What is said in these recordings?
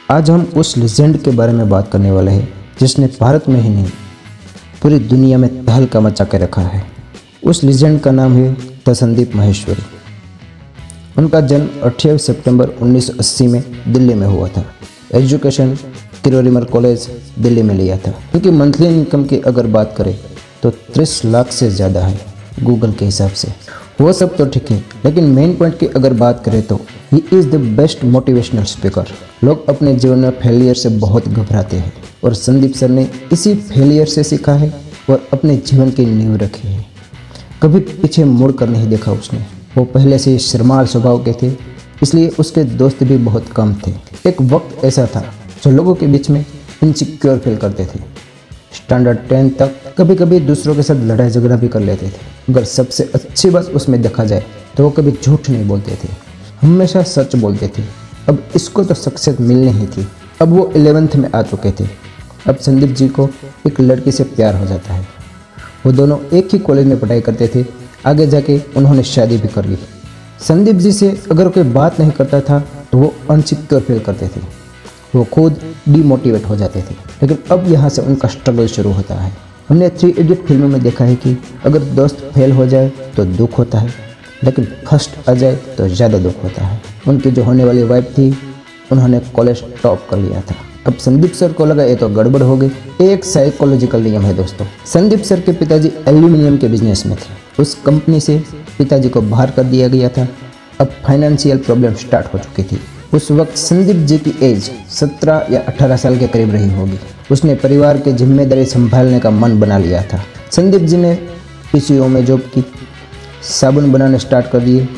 आज हम उस लेजेंड के बारे में बात करने वाले हैं जिसने भारत में ही नहीं पूरी दुनिया में तहलका मचा के रखा है। उस लेजेंड का नाम है द संदीप माहेश्वरी। उनका जन्म 28 सितंबर 1980 में दिल्ली में हुआ था। एजुकेशन किरोरीमल कॉलेज दिल्ली में लिया था। उनकी मंथली इनकम की अगर बात करें तो 30 लाख से ज़्यादा है गूगल के हिसाब से। वो सब तो ठीक है, लेकिन मेन पॉइंट की अगर बात करें तो he is the best motivational speaker. लोग अपने जीवन में फेलियर से बहुत घबराते हैं और संदीप सर ने इसी फेलियर से सीखा है और अपने जीवन की नींव रखी है। कभी पीछे मुड़ कर नहीं देखा उसने। वो पहले से शर्माल स्वभाव के थे, इसलिए उसके दोस्त भी बहुत कम थे। एक वक्त ऐसा था जो लोगों के बीच में इनसिक्योर फील करते थे। स्टैंडर्ड 10 तक कभी कभी दूसरों के साथ लड़ाई झगड़ा भी कर लेते थे। अगर सबसे अच्छी बात उसमें देखा जाए तो वो कभी झूठ नहीं बोलते थे, हमेशा सच बोलते थे। अब इसको तो सक्सेस मिलनी ही थी। अब वो 11th में आ चुके थे। अब संदीप जी को एक लड़की से प्यार हो जाता है। वो दोनों एक ही कॉलेज में पढ़ाई करते थे। आगे जाके उन्होंने शादी भी कर ली। संदीप जी से अगर कोई बात नहीं करता था तो वो अनसिक्योर फील करते थे। वो खुद डीमोटिवेट हो जाते थे। लेकिन अब यहाँ से उनका स्ट्रगल शुरू होता है। हमने 3 इडियट फिल्मों में देखा है कि अगर दोस्त फेल हो जाए तो दुख होता है, लेकिन फर्स्ट आ जाए तो ज़्यादा दुख होता है। उनकी जो होने वाली वाइफ थी, उन्होंने कॉलेज टॉप कर लिया था। अब संदीप सर को लगा ये तो गड़बड़ हो गई। एक साइकोलॉजिकल नियम है दोस्तों। संदीप सर के पिताजी एल्यूमिनियम के बिजनेस में थे। उस कंपनी से पिताजी को बाहर कर दिया गया था। अब फाइनेंशियल प्रॉब्लम स्टार्ट हो चुकी थी। उस वक्त संदीप जी की एज 17 या 18 साल के करीब रही होगी। उसने परिवार की जिम्मेदारी संभालने का मन बना लिया था। संदीप जी ने पीसीओ में जॉब की, साबुन बनाने स्टार्ट कर दिए,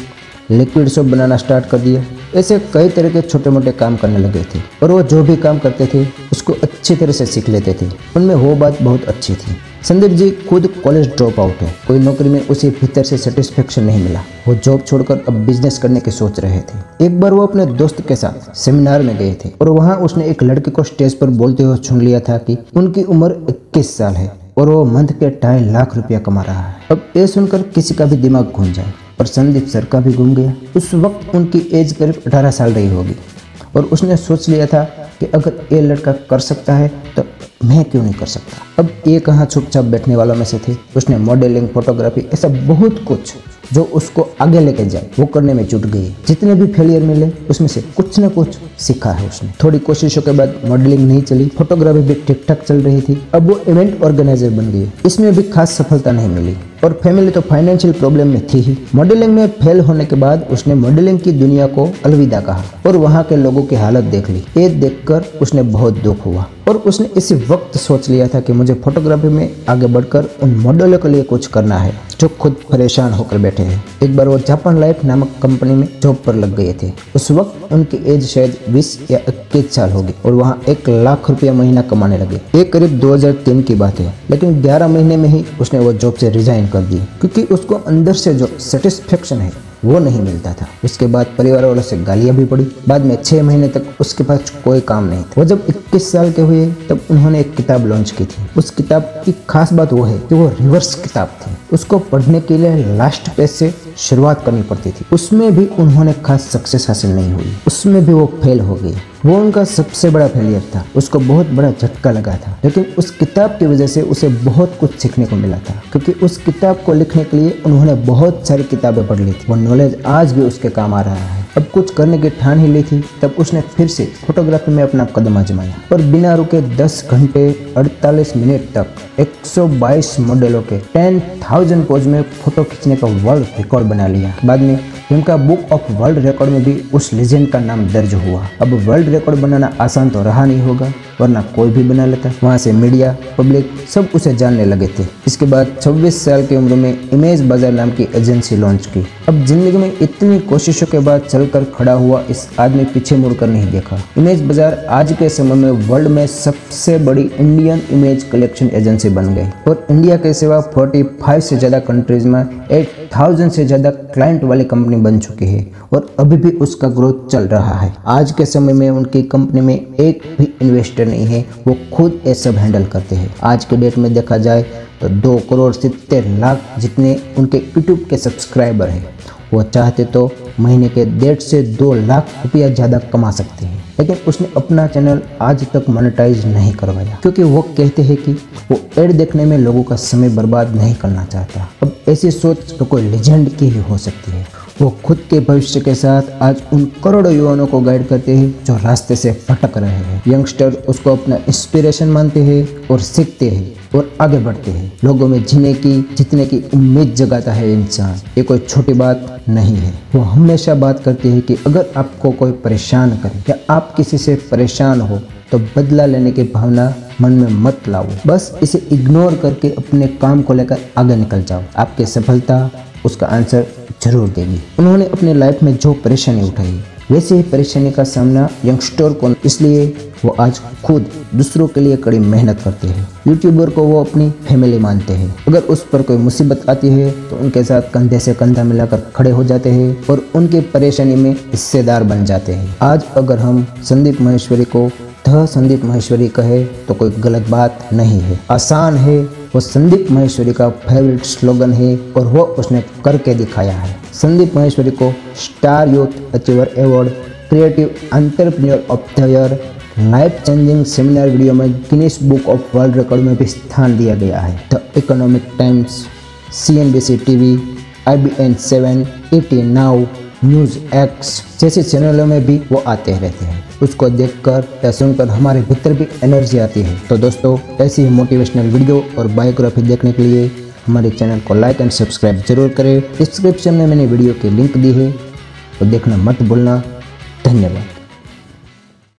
लिक्विड सोप बनाना स्टार्ट कर दिया। ऐसे कई तरह के छोटे मोटे काम करने लगे थे और वो जो भी काम करते थे उसको अच्छी तरह से सीख लेते थे। उनमें वो बात बहुत अच्छी थी। संदीप जी खुद कॉलेज ड्रॉप आउट है। कोई नौकरी में उसे भीतर से सेटिस्फेक्शन नहीं मिला। वो जॉब छोड़कर अब बिजनेस करने की सोच रहे थे। एक बार वो अपने दोस्त के साथ सेमिनार में गए थे और वहाँ उसने एक लड़के को स्टेज पर बोलते हुए सुन लिया था कि उनकी उम्र 21 साल है और वो मंथ के 2.5 लाख रुपया कमा रहा है। अब ये सुनकर किसी का भी दिमाग घूम जाए और संदीप सर का भी घूम गया। उस वक्त उनकी एज करीब 18 साल रही होगी और उसने सोच लिया था कि अगर ये लड़का कर सकता है तो मैं क्यों नहीं कर सकता। अब ये कहाँ चुपचाप बैठने वालों में से थे। उसने मॉडलिंग, फोटोग्राफी, ऐसा बहुत कुछ जो उसको आगे लेके जाए वो करने में जुट गई। जितने भी फेलियर मिले उसमें से कुछ न कुछ सीखा है उसने। थोड़ी कोशिशों के बाद मॉडलिंग नहीं चली, फोटोग्राफी भी ठीक ठाक चल रही थी। अब वो इवेंट ऑर्गेनाइजर बन गई। इसमें भी खास सफलता नहीं मिली और फैमिली तो फाइनेंशियल प्रॉब्लम में थी ही। मॉडलिंग में फेल होने के बाद उसने मॉडलिंग की दुनिया को अलविदा कहा और वहाँ के लोगों की हालत देख ली। ये देखकर उसने बहुत दुख हुआ और उसने इसी वक्त सोच लिया था कि मुझे फोटोग्राफी में आगे बढ़कर उन मॉडलों के लिए कुछ करना है जो खुद परेशान होकर बैठे हैं। एक बार वो जापान लाइफ नामक कंपनी में जॉब पर लग गए थे। उस वक्त उनकी एज शायद 20 या 21 साल होगी और वहाँ 1 लाख रुपया महीना कमाने लगे। ये करीब 2003 की बात है। लेकिन 11 महीने में ही उसने वो जॉब से रिजाइन कर दी क्योंकि उसको अंदर से जो सेटिस्फेक्शन है वो नहीं मिलता था। उसके बाद परिवार वालों से गालियां भी पड़ी। बाद में 6 महीने तक उसके पास कोई काम नहीं था। वो जब 21 साल के हुए तब उन्होंने एक किताब लॉन्च की थी। उस किताब की खास बात वो है कि वो रिवर्स किताब थी। उसको पढ़ने के लिए लास्ट पेज से शुरुआत करनी पड़ती थी। उसमें भी उन्होंने खास सक्सेस हासिल नहीं हुई। उसमें भी वो फेल हो गए। वो उनका सबसे बड़ा फेलियर था। उसको बहुत बड़ा झटका लगा था। लेकिन उस किताब की वजह से उसे बहुत कुछ सीखने को मिला था क्योंकि उस किताब को लिखने के लिए उन्होंने बहुत सारी किताबें पढ़ ली थी। वो नॉलेज आज भी उसके काम आ रहा है। अब कुछ करने की ठान ही ली थी तब उसने फिर से फोटोग्राफी में अपना कदम आजमाया और बिना रुके 10 घंटे 48 मिनट तक 122 मॉडलों के 10,000 पोज में फोटो खींचने का वर्ल्ड रिकॉर्ड बना लिया। बाद में उनका बुक ऑफ वर्ल्ड रिकॉर्ड में भी उस लेजेंड का नाम दर्ज हुआ। अब वर्ल्ड रिकॉर्ड बनाना आसान तो रहा नहीं होगा, वरना कोई भी बना लेता। वहाँ से मीडिया, पब्लिक सब उसे जानने लगे थे। इसके बाद 26 साल की उम्र में इमेज बाजार नाम की एजेंसी लॉन्च की। अब जिंदगी में इतनी कोशिशों के बाद चलकर खड़ा हुआ इस आदमी पीछे मुड़कर नहीं देखा। इमेज बाजार आज के समय में वर्ल्ड में सबसे बड़ी इंडियन इमेज कलेक्शन एजेंसी बन गई और इंडिया के सिवा 45 से ज़्यादा कंट्रीज में 8,000 से ज़्यादा क्लाइंट वाली कंपनी बन चुकी है और अभी भी उसका ग्रोथ चल रहा है। आज के समय में उनकी कंपनी में एक भी इन्वेस्टर नहीं है। वो खुद ये सब हैंडल करते हैं। आज के डेट में देखा जाए तो 2,70,00,000 जितने उनके यूट्यूब के सब्सक्राइबर हैं। वो चाहते तो महीने के 1.5 से 2 लाख रुपया ज़्यादा कमा सकते हैं। लेकिन उसने अपना चैनल आज तक मोनेटाइज नहीं करवाया, क्योंकि वो कहते हैं कि वो एड देखने में लोगों का समय बर्बाद नहीं करना चाहता। अब ऐसी सोच तो कोई लेजेंड की ही हो सकती है। वो खुद के भविष्य के साथ आज उन करोड़ों युवाओं को गाइड करते हैं जो रास्ते से भटक रहे हैं। यंगस्टर उसको अपना इंस्पिरेशन मानते हैं और सीखते हैं और आगे बढ़ते हैं। लोगों में जीतने की उम्मीद जगाता है इंसान। ये कोई छोटी बात नहीं है। वो हमेशा बात करते हैं कि अगर आपको कोई परेशान करे या आप किसी से परेशान हो तो बदला लेने की भावना मन में मत लाओ, बस इसे इग्नोर करके अपने काम को लेकर आगे निकल जाओ। आपकी सफलता उसका आंसर जरूर देगी। उन्होंने अपने लाइफ में जो परेशानी उठाई वैसे ही परेशानी का सामना यंगस्टर को, इसलिए वो आज खुद दूसरों के लिए कड़ी मेहनत करते हैं। यूट्यूबर को वो अपनी फैमिली मानते हैं। अगर उस पर कोई मुसीबत आती है तो उनके साथ कंधे से कंधा मिलाकर खड़े हो जाते हैं और उनकी परेशानी में हिस्सेदार बन जाते हैं। आज अगर हम संदीप माहेश्वरी को संदीप माहेश्वरी कहे तो कोई गलत बात नहीं है। आसान है, वो संदीप माहेश्वरी का फेवरेट स्लोगन है और वो उसने करके दिखाया है। संदीप माहेश्वरी को star youth achiever award, creative entrepreneur of the year, life changing seminar video में Guinness book of world record में भी स्थान दिया गया है। The economic times, CNBC TV, IBN 7, ET now, news X जैसे चैनलों में भी वो आते रहते हैं। उसको देखकर या सुनकर हमारे भीतर भी एनर्जी आती है। तो दोस्तों, ऐसी ही मोटिवेशनल वीडियो और बायोग्राफी देखने के लिए हमारे चैनल को लाइक एंड सब्सक्राइब जरूर करें। डिस्क्रिप्शन में मैंने वीडियो की लिंक दी है, तो देखना मत भूलना। धन्यवाद।